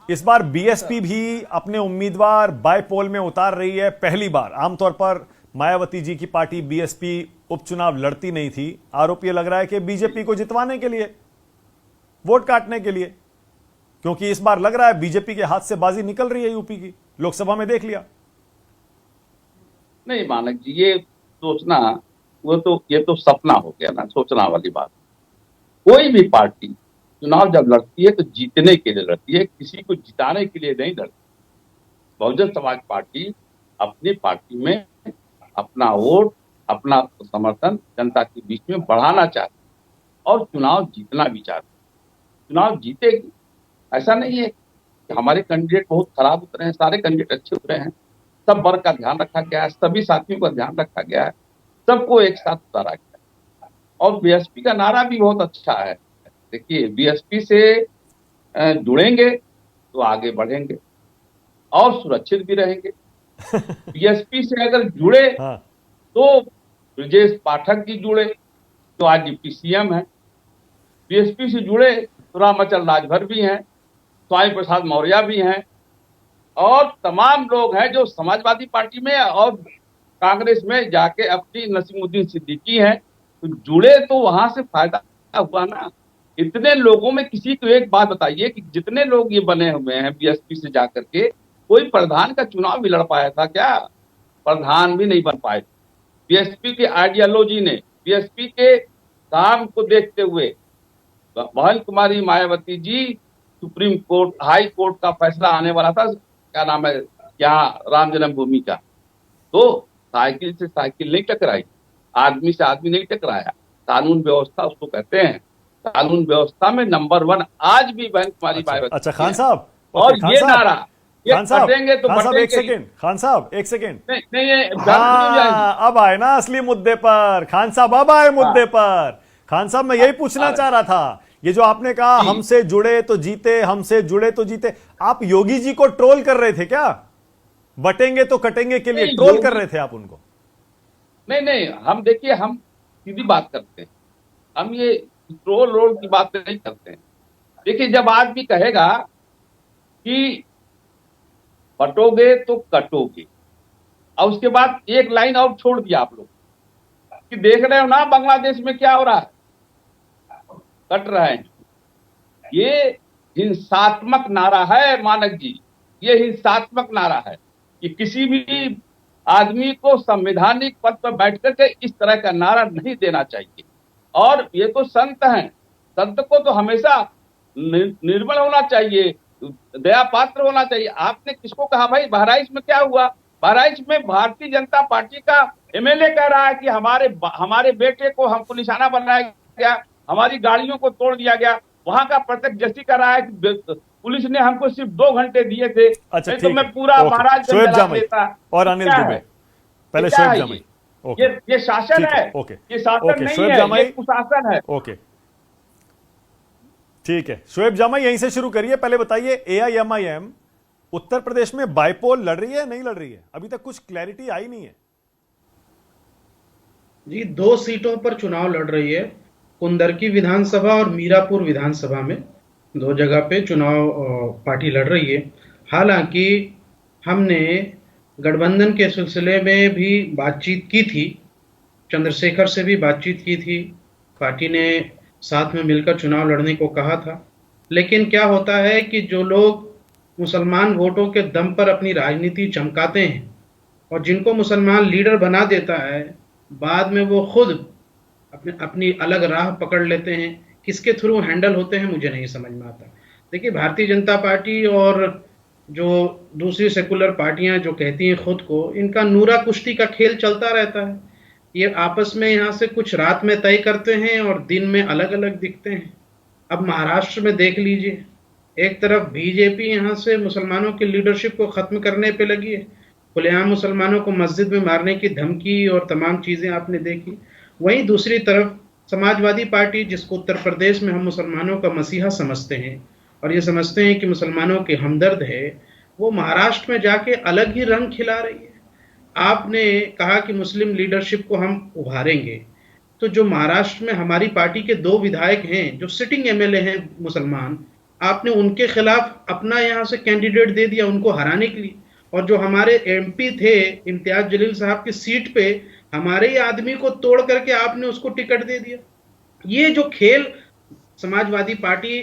इस बार बीएसपी भी अपने उम्मीदवार बाय पोल में उतार रही है, पहली बार। आमतौर पर मायावती जी की पार्टी बीएसपी उपचुनाव लड़ती नहीं थी। आरोप यह लग रहा है कि बीजेपी को जितवाने के लिए, वोट काटने के लिए, क्योंकि इस बार लग रहा है बीजेपी के हाथ से बाजी निकल रही है। यूपी की लोकसभा में देख लिया। नहीं मानक जी, ये सोचना, ये तो सपना हो गया ना, सोचना वाली बात। कोई भी पार्टी चुनाव जब लड़ती है तो जीतने के लिए लड़ती है, किसी को जिताने के लिए नहीं लड़ती। बहुजन समाज पार्टी अपनी पार्टी में अपना वोट, अपना समर्थन जनता के बीच में बढ़ाना चाहती है और चुनाव जीतना भी चाहती है। चुनाव जीतेगी, ऐसा नहीं है कि हमारे कैंडिडेट बहुत खराब उतरे हैं, सारे कैंडिडेट अच्छे उतरे हैं। सब वर्ग का ध्यान रखा गया है, सभी साथियों का ध्यान रखा गया है, सबको एक साथ उतारा गया है। और बीएसपी का नारा भी बहुत अच्छा है। देखिए, बीएसपी से जुड़ेंगे तो आगे बढ़ेंगे और सुरक्षित भी रहेंगे। बीएसपी से अगर जुड़े हाँ। तो ब्रजेश पाठक जी जुड़े जो आज डिप्टी सीएम है। बीएसपी से जुड़े तो रामचंद्र राजभर भी हैं, स्वामी प्रसाद मौर्य भी हैं और तमाम लोग हैं जो समाजवादी पार्टी में और कांग्रेस में जाके अपनी नसीमुद्दीन सिद्दीकी हैं। तो जुड़े तो वहां से फायदा हुआ ना। इतने लोगों में किसी को एक बात बताइए कि जितने लोग ये बने हुए हैं बीएसपी से जाकर के, कोई प्रधान का चुनाव भी लड़ पाया था क्या? प्रधान भी नहीं बन पाए। बीएसपी की आइडियोलॉजी ने, बीएसपी के काम को देखते हुए बहन कुमारी Mayawati ji, supreme court, high court का फैसला आने वाला था, क्या नाम है, यहाँ राम जन्मभूमि का, तो साइकिल से साइकिल नहीं टकराई, आदमी से आदमी नहीं टकराया। कानून व्यवस्था उसको कहते हैं। कानून व्यवस्था में नंबर 1 आज भी बहन कुमारी मायावती। अच्छा खान साहब, और खान ये साहब, नारा, ये खान साहब, बटेंगे तो खान साहब एक बटेंगे। सेकेंड, खान साहब एक सेकेंड। नहीं नहीं, ये हाँ, अब आए ना असली मुद्दे पर। खान साहब अब आए मुद्दे पर। खान साहब, मैं यही पूछना चाह रहा था, ये जो आपने कहा हमसे जुड़े तो जीते, हमसे जुड़े तो जीते, आप योगी जी को ट्रोल कर रहे थे क्या? बटेंगे तो कटेंगे के लिए ट्रोल कर रहे थे आप उनको? नहीं नहीं, हम देखिए, हम सीधी बात करते हैं, हम ये ट्रोल रोल की बात नहीं करते हैं। देखिए, जब आदमी कहेगा कि बटोगे तो कटोगे, और उसके बाद एक लाइन और छोड़ दिया आप लोग कि देख रहे हो ना बांग्लादेश में क्या हो रहा है, कट रहे हैं। ये हिंसात्मक नारा है मानक जी, ये हिंसात्मक नारा है कि किसी भी आदमी को संवैधानिक पद पर बैठ करके इस तरह का नारा नहीं देना चाहिए। और ये तो संत हैं, संत को तो हमेशा निर्मल होना चाहिए, दया पात्र होना चाहिए। आपने किसको कहा भाई? बहराइच में क्या हुआ? बहराइच में भारतीय जनता पार्टी का एमएलए कह रहा है कि हमारे बेटे को हमको निशाना बनाया गया, हमारी गाड़ियों को तोड़ दिया गया। वहां का प्रत्यक्षदर्शी कह रहा है कि पुलिस ने हमको सिर्फ 2 घंटे दिए थे, अच्छा, नहीं तो मैं है। पूरा ओके, महाराजगंज शोएब जला जामई देता। और ये अनिल क्या दुबे। है? ये पहले क्या शोएब है? जामई। ओके, ये शासन ठीक है, है। ओके, ये शासन ओके, नहीं शोएब है, ये जामई। कुशासन है। ओके, ठीक है। शोएब जामई, यहीं से शुरू करिए। पहले बताइए, एआईएमआईएम उत्तर प्रदेश में बाइपोल लड़ रही है, नहीं लड़ रही है? अभी तक कुछ क्लैरिटी आई नहीं है। जी, 2 सीटों पर चुनाव लड़ रही है, कुंदरकी विधानसभा और मीरापुर विधानसभा में। 2 जगह पे चुनाव पार्टी लड़ रही है। हालांकि हमने गठबंधन के सिलसिले में भी बातचीत की थी, चंद्रशेखर से भी बातचीत की थी, पार्टी ने साथ में मिलकर चुनाव लड़ने को कहा था। लेकिन क्या होता है कि जो लोग मुसलमान वोटों के दम पर अपनी राजनीति चमकाते हैं और जिनको मुसलमान लीडर बना देता है, बाद में वो खुद अपनी अलग राह पकड़ लेते हैं। किसके थ्रू हैंडल होते हैं मुझे नहीं समझ में आता। देखिए, भारतीय जनता पार्टी और जो दूसरी सेकुलर पार्टियां जो कहती हैं खुद को, इनका नूरा कुश्ती का खेल चलता रहता है। ये आपस में यहाँ से कुछ रात में तय करते हैं और दिन में अलग अलग दिखते हैं। अब महाराष्ट्र में देख लीजिए, एक तरफ बीजेपी यहाँ से मुसलमानों की लीडरशिप को खत्म करने पे लगी है, खुलेआम मुसलमानों को मस्जिद में मारने की धमकी और तमाम चीज़ें आपने देखी। वहीं दूसरी तरफ समाजवादी पार्टी, जिसको उत्तर प्रदेश में हम मुसलमानों का मसीहा समझते हैं और ये समझते हैं कि मुसलमानों के हमदर्द है, वो महाराष्ट्र में जाके अलग ही रंग खिला रही है। आपने कहा कि मुस्लिम लीडरशिप को हम उभारेंगे, तो जो महाराष्ट्र में हमारी पार्टी के 2 विधायक हैं जो सिटिंग एमएलए हैं मुसलमान, आपने उनके खिलाफ अपना यहां से कैंडिडेट दे दिया उनको हराने के लिए, और जो हमारे एमपी थे इम्तियाज जलील साहब की सीट पे हमारे ही आदमी को तोड़ करके आपने उसको टिकट दे दिया। ये जो खेल समाजवादी पार्टी